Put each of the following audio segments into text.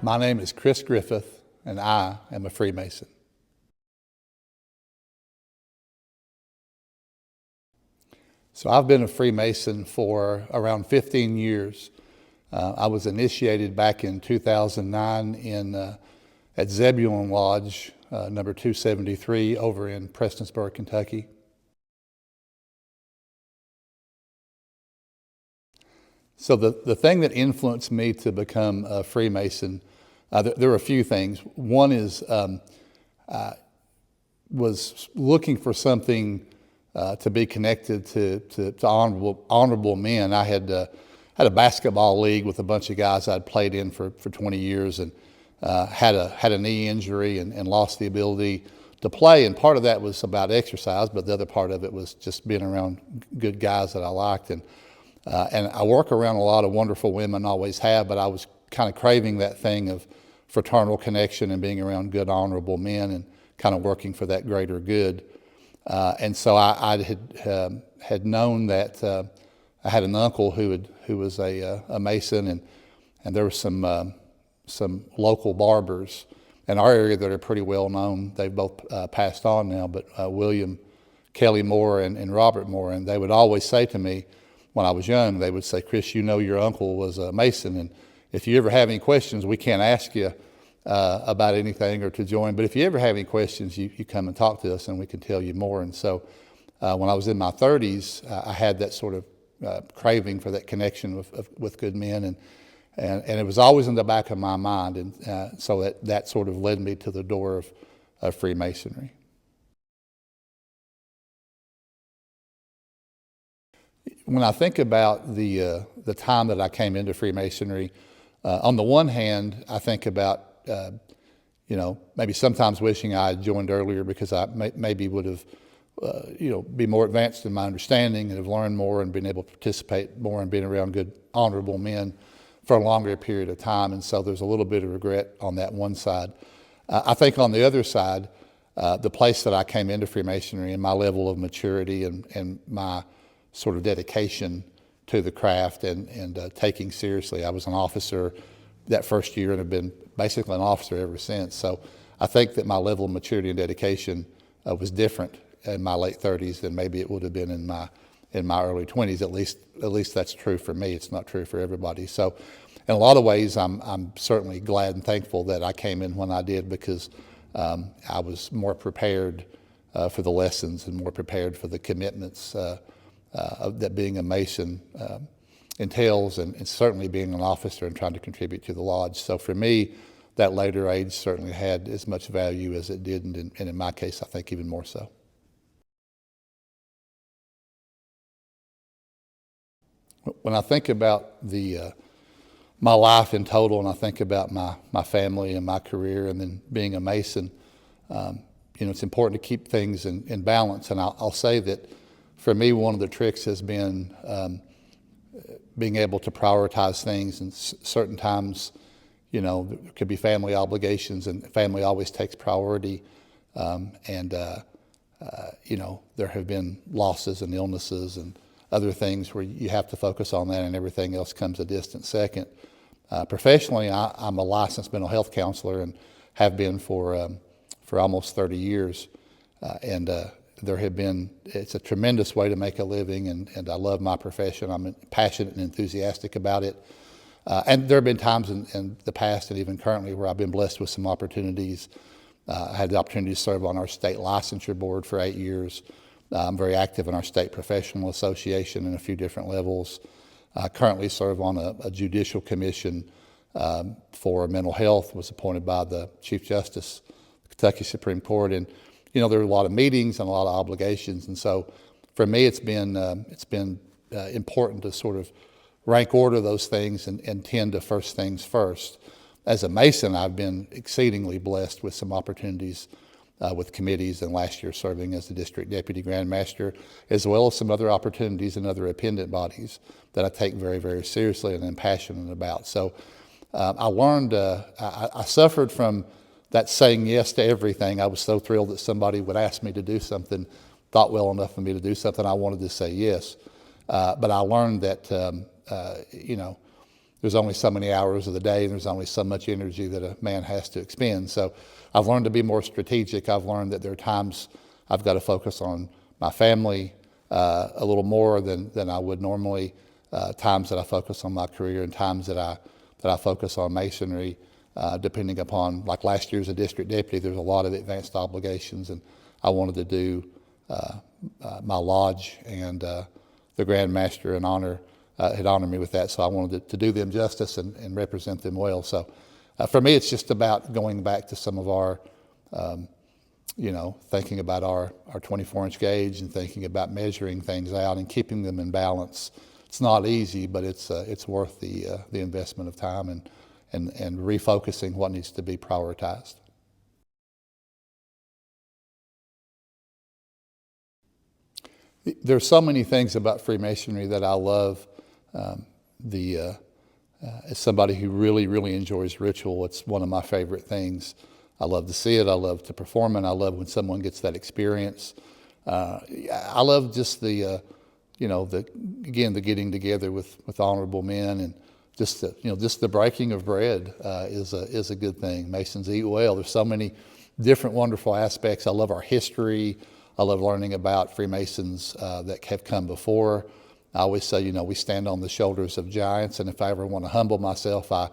My name is Chris Griffith, and I am a Freemason. So I've been a Freemason for around 15 years. I was initiated back in 2009 at Zebulon Lodge, number 273, over in Prestonsburg, Kentucky. So the thing that influenced me to become a Freemason, there are a few things. One is I was looking for something to be connected to honorable men. I had a basketball league with a bunch of guys I'd played in for 20 years, and had a knee injury and lost the ability to play. And part of that was about exercise, but the other part of it was just being around good guys that I liked. And I work around a lot of wonderful women, always have, but I was kind of craving that thing of fraternal connection and being around good, honorable men and kind of working for that greater good. And so I had known that I had an uncle who was a Mason, and there were some local barbers in our area that are pretty well known. They've both passed on now, but William Kelly Moore and Robert Moore, and they would always say to me, when I was young, they would say, "Chris, you know your uncle was a Mason, and if you ever have any questions, we can't ask you about anything or to join, but if you ever have any questions, you come and talk to us and we can tell you more." And so when I was in my 30s, I had that sort of craving for that connection with good men, and it was always in the back of my mind, and so that sort of led me to the door of Freemasonry. When I think about the time that I came into Freemasonry, on the one hand, I think about maybe sometimes wishing I had joined earlier, because I maybe would have be more advanced in my understanding and have learned more and been able to participate more and being around good, honorable men for a longer period of time. And so there's a little bit of regret on that one side. I think on the other side, the place that I came into Freemasonry and my level of maturity and my sort of dedication to the craft and taking seriously. I was an officer that first year and have been basically an officer ever since. So I think that my level of maturity and dedication was different in my late 30s than maybe it would have been in my early 20s. At least that's true for me. It's not true for everybody. So in a lot of ways, I'm certainly glad and thankful that I came in when I did, because I was more prepared for the lessons and more prepared for the commitments that being a Mason entails, and certainly being an officer and trying to contribute to the lodge. So for me, that later age certainly had as much value as it did, and in my case, I think even more so. When I think about my life in total, and I think about my family and my career, and then being a Mason, it's important to keep things in balance. And I'll say that for me, one of the tricks has been being able to prioritize things. And certain times, there could be family obligations, and family always takes priority. There have been losses and illnesses and other things where you have to focus on that, and everything else comes a distant second. Professionally, I'm a licensed mental health counselor and have been for almost 30 years. It's a tremendous way to make a living, and I love my profession. I'm passionate and enthusiastic about it. And there have been times in the past and even currently where I've been blessed with some opportunities. I had the opportunity to serve on our state licensure board for 8 years. I'm very active in our state professional association in a few different levels. I currently serve on a judicial commission for mental health, was appointed by the Chief Justice of the Kentucky Supreme Court. And there are a lot of meetings and a lot of obligations, and so for me, it's been important to sort of rank order those things and tend to first things first. As a Mason, I've been exceedingly blessed with some opportunities with committees, and last year serving as the District Deputy Grand Master, as well as some other opportunities in other appendant bodies that I take very, very seriously and am passionate about. So I learned, I suffered from that saying yes to everything. I was so thrilled that somebody would ask me to do something, thought well enough of me to do something, I wanted to say yes. But I learned that, there's only so many hours of the day, and there's only so much energy that a man has to expend. So I've learned to be more strategic. I've learned that there are times I've got to focus on my family a little more than I would normally. Times that I focus on my career, and times that I focus on masonry. Depending upon, like last year as a district deputy, there's a lot of advanced obligations, and I wanted to do my lodge, and the Grand Master had honored me with that, so I wanted to do them justice and represent them well. So for me, it's just about going back to some of our, thinking about our 24-inch gauge and thinking about measuring things out and keeping them in balance. It's not easy, but it's worth the investment of time and refocusing what needs to be prioritized. There's so many things about Freemasonry that I love. As somebody who really, really enjoys ritual, it's one of my favorite things. I love to see it. I love to perform it. I love when someone gets that experience. I love just the getting together with honorable men, and just the breaking of bread is a good thing. Masons eat well. There's so many different wonderful aspects. I love our history. I love learning about Freemasons that have come before. I always say, we stand on the shoulders of giants, and if I ever want to humble myself, I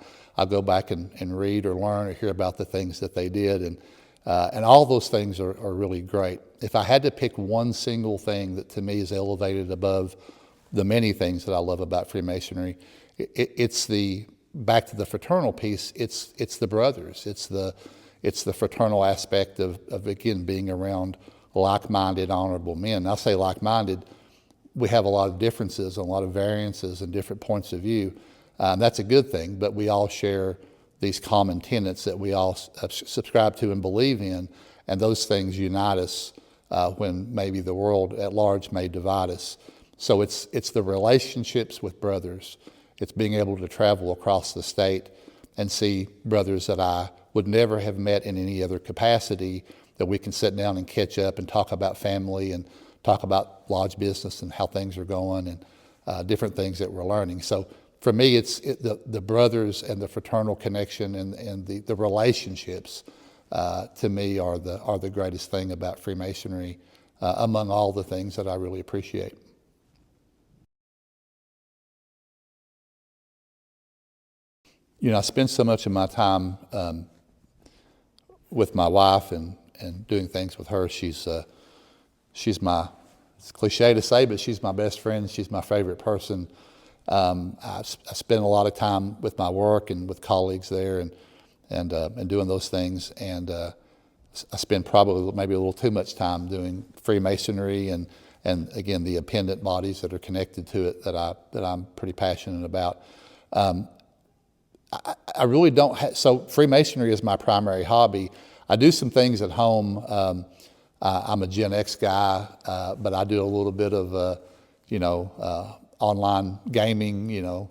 go back and read or learn or hear about the things that they did, and all those things are really great. If I had to pick one single thing that to me is elevated above the many things that I love about Freemasonry, it's back to the fraternal piece. It's the brothers. It's the fraternal aspect of again being around like-minded, honorable men. I say like-minded. We have a lot of differences, a lot of variances, and different points of view. That's a good thing, but we all share these common tenets that we all subscribe to and believe in, and those things unite us when maybe the world at large may divide us. So it's the relationships with brothers. It's being able to travel across the state and see brothers that I would never have met in any other capacity, that we can sit down and catch up and talk about family and talk about lodge business and how things are going, and different things that we're learning. So for me, it's the brothers and the fraternal connection and the relationships to me are the greatest thing about Freemasonry among all the things that I really appreciate. I spend so much of my time with my wife and doing things with her. She's it's cliche to say, but she's my best friend. She's my favorite person. I spend a lot of time with my work and with colleagues there and doing those things. And I spend probably maybe a little too much time doing Freemasonry and again, the appendant bodies that are connected to it that I'm pretty passionate about. I really don't so Freemasonry is my primary hobby. I do some things at home. I'm a Gen X guy, but I do a little bit of, online gaming,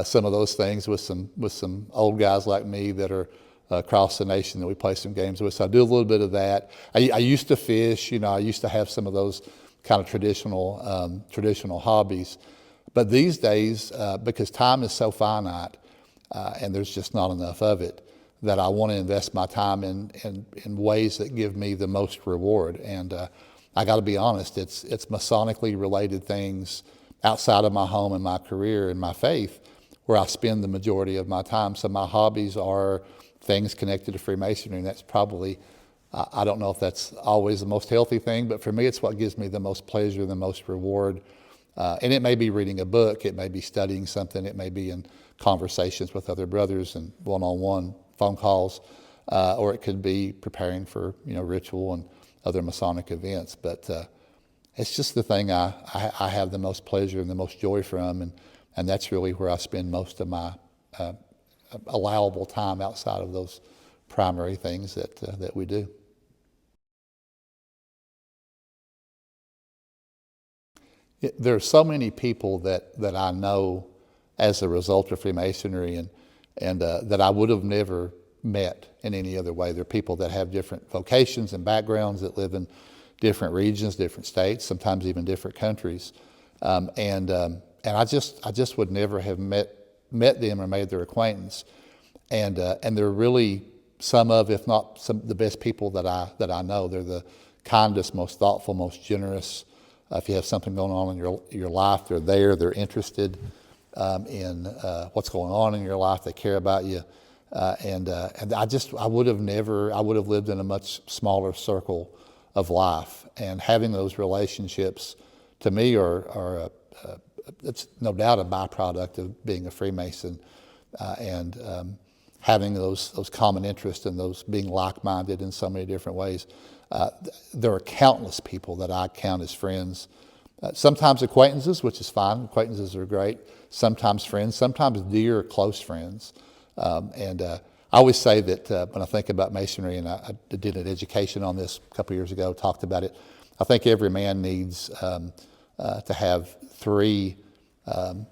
some of those things with some old guys like me that are across the nation that we play some games with. So I do a little bit of that. I used to fish, I used to have some of those kind of traditional hobbies. But these days, because time is so finite, and there's just not enough of it, that I want to invest my time in ways that give me the most reward. And I got to be honest, it's Masonically related things outside of my home and my career and my faith where I spend the majority of my time. So my hobbies are things connected to Freemasonry, and that's probably, I don't know if that's always the most healthy thing, but for me it's what gives me the most pleasure, the most reward. And it may be reading a book, it may be studying something, it may be in conversations with other brothers and one-on-one phone calls, or it could be preparing for ritual and other Masonic events. But it's just the thing I have the most pleasure and the most joy from, and that's really where I spend most of my allowable time outside of those primary things that we do. There are so many people that I know as a result of Freemasonry and that I would have never met in any other way. There are people that have different vocations and backgrounds that live in different regions, different states, sometimes even different countries. And I just would never have met met them or made their acquaintance, and they're really some of, if not the best people that I know. They're the kindest, most thoughtful, most generous. If you have something going on in your life, they're there. They're interested in what's going on in your life. They care about you, and I would have lived in a much smaller circle of life. And having those relationships, to me, are it's no doubt a byproduct of being a Freemason, and having those common interests and those being like-minded in so many different ways. There are countless people that I count as friends. Sometimes acquaintances, which is fine. Acquaintances are great. Sometimes friends, sometimes dear, close friends. I always say that when I think about Masonry, and I did an education on this a couple years ago, talked about it, I think every man needs to have three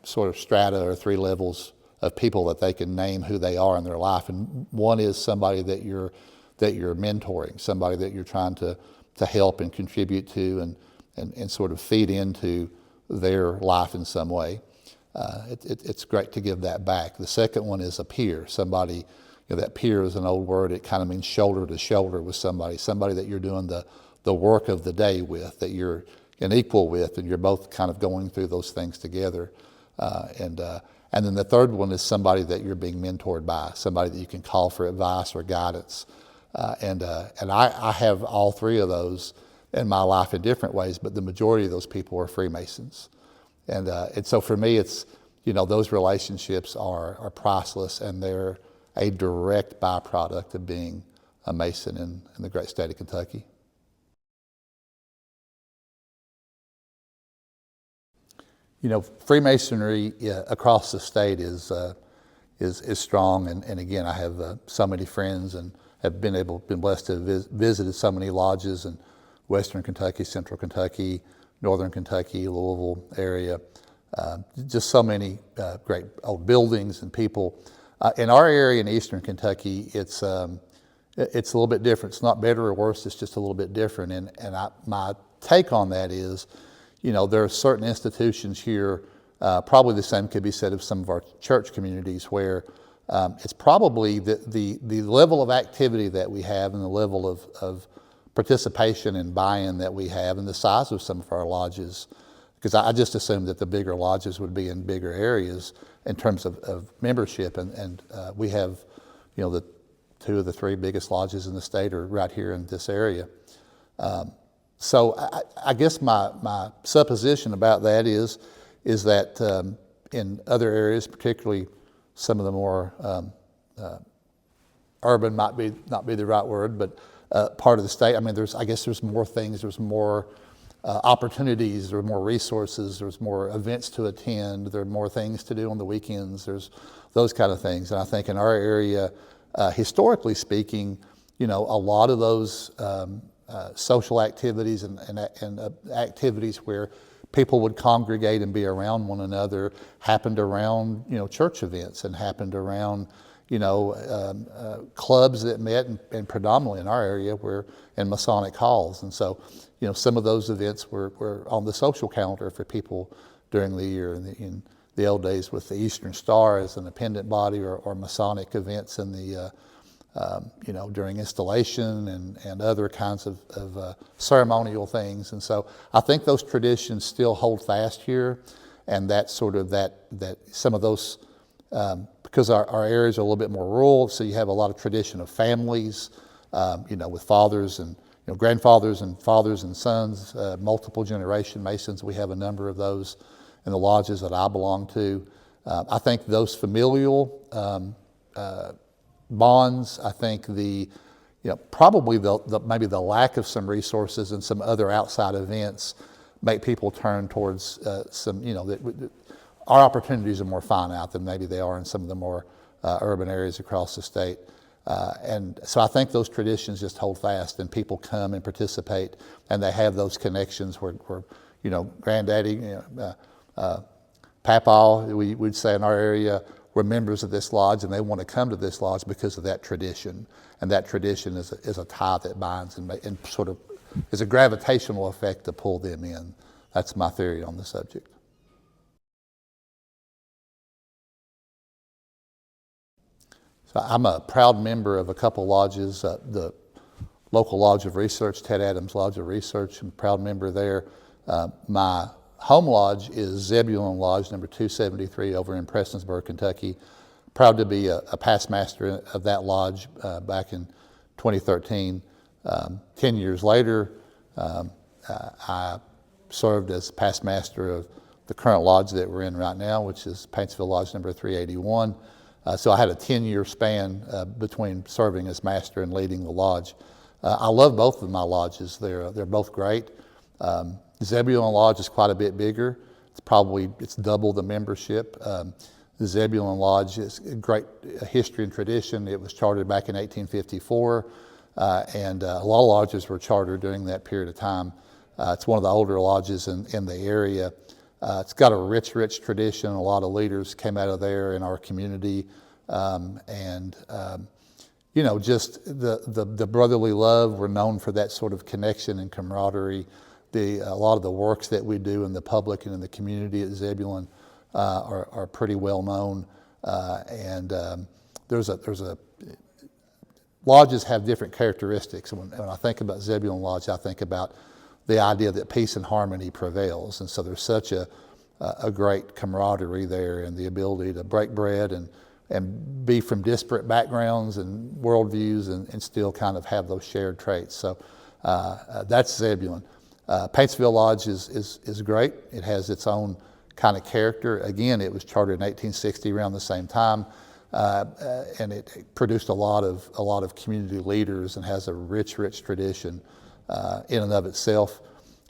sort of strata or three levels of people that they can name who they are in their life. And one is somebody that you're mentoring, somebody that you're trying to help and contribute to and sort of feed into their life in some way. It's great to give that back. The second one is a peer, somebody, that peer is an old word. It kind of means shoulder to shoulder with somebody that you're doing the work of the day with, that you're an equal with, and you're both kind of going through those things together. And then the third one is somebody that you're being mentored by, somebody that you can call for advice or guidance. And I have all three of those in my life in different ways, but the majority of those people are Freemasons. And so for me, it's, those relationships are priceless, and they're a direct byproduct of being a Mason in the great state of Kentucky. Freemasonry across the state is strong, and again, I have so many friends and have been blessed to have visited so many lodges in Western Kentucky, Central Kentucky, Northern Kentucky, Louisville area. Just so many great old buildings and people. In our area in Eastern Kentucky, it's a little bit different. It's not better or worse. It's just a little bit different. And my take on that is, there are certain institutions here, probably the same could be said of some of our church communities, where it's probably the level of activity that we have and the level of participation and buy-in that we have and the size of some of our lodges, because I just assumed that the bigger lodges would be in bigger areas in terms of membership, and we have, the two of the three biggest lodges in the state are right here in this area. So I guess my supposition about that is that in other areas, particularly some of the more urban, not be the right word, but part of the state, there's more things, there's more opportunities, there are more resources, there's more events to attend, there are more things to do on the weekends, there's those kind of things. And I think in our area, historically speaking, a lot of those social activities and activities where people would congregate and be around one another happened around, church events, and happened around, clubs that met, and predominantly in our area were in Masonic halls. And so, some of those events were on the social calendar for people during the year. In the old days, with the Eastern Star as an appendant body, or Masonic events in the during installation and other kinds of ceremonial things. And so I think those traditions still hold fast here, and that some of those, because our areas are a little bit more rural, so you have a lot of tradition of families, with fathers and grandfathers and fathers and sons, multiple generation Masons. We have a number of those in the lodges that I belong to. I think those familial bonds, I think probably maybe the lack of some resources and some other outside events make people turn towards our opportunities are more finite than maybe they are in some of the more urban areas across the state. And so I think those traditions just hold fast, and people come and participate, and they have those connections where granddaddy, Papa, we'd say in our area, were members of this lodge, and they want to come to this lodge because of that tradition. And that tradition is a tie that binds and sort of is a gravitational effect to pull them in. That's my theory on the subject. So I'm a proud member of a couple lodges, the local Lodge of Research, Ted Adams Lodge of Research. I'm a proud member there. My home lodge is Zebulon Lodge number 273 over in Prestonsburg, Kentucky. Proud to be a past master of that lodge back in 2013. 10 years later, I served as past master of the current lodge that we're in right now, which is Paintsville Lodge number 381. So I had a 10-year span between serving as master and leading the lodge. I love both of my lodges. They're both great. Zebulon Lodge is quite a bit bigger. It's double the membership. The Zebulon Lodge is a great history and tradition. It was chartered back in 1854, and a lot of lodges were chartered during that period of time. It's one of the older lodges in the area. It's got a rich tradition. A lot of leaders came out of there in our community, just the brotherly love. We're known for that sort of connection and camaraderie. A lot of the works that we do in the public and in the community at Zebulon are pretty well known, lodges have different characteristics. When I think about Zebulon Lodge, I think about the idea that peace and harmony prevails, and so there's such a great camaraderie there, and the ability to break bread and be from disparate backgrounds and worldviews and still kind of have those shared traits. So that's Zebulon. Paintsville Lodge is great. It has its own kind of character. Again, it was chartered in 1860, around the same time, and it produced a lot of community leaders and has a rich tradition in and of itself.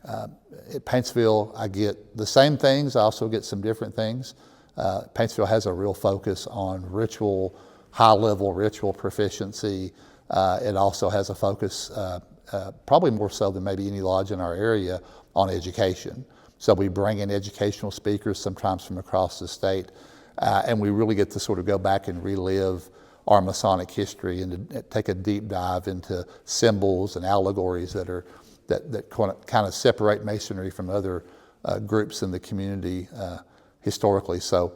At Paintsville, I get the same things. I also get some different things. Paintsville has a real focus on high-level ritual proficiency. It also has a focus, probably more so than maybe any lodge in our area, on education. So we bring in educational speakers, sometimes from across the state, and we really get to sort of go back and relive our Masonic history and to take a deep dive into symbols and allegories that kind of separate Masonry from other groups in the community historically. So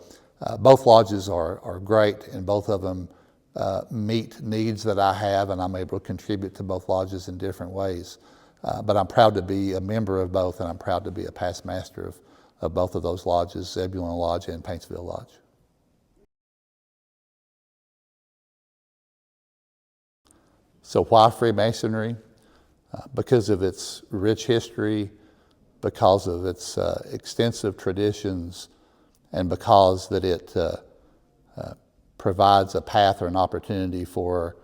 both lodges are great, and both of them meet needs that I have, and I'm able to contribute to both lodges in different ways. But I'm proud to be a member of both, and I'm proud to be a past master of both of those lodges, Zebulon Lodge and Paintsville Lodge. So why Freemasonry? Because of its rich history, because of its extensive traditions, and because that it provides a path or an opportunity for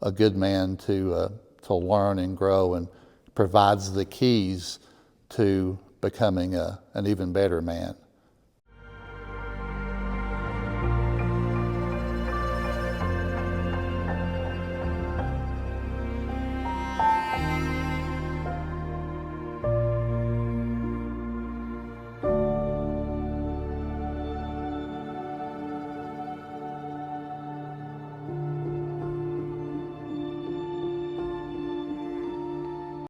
a good man to learn and grow, and provides the keys to becoming an even better man.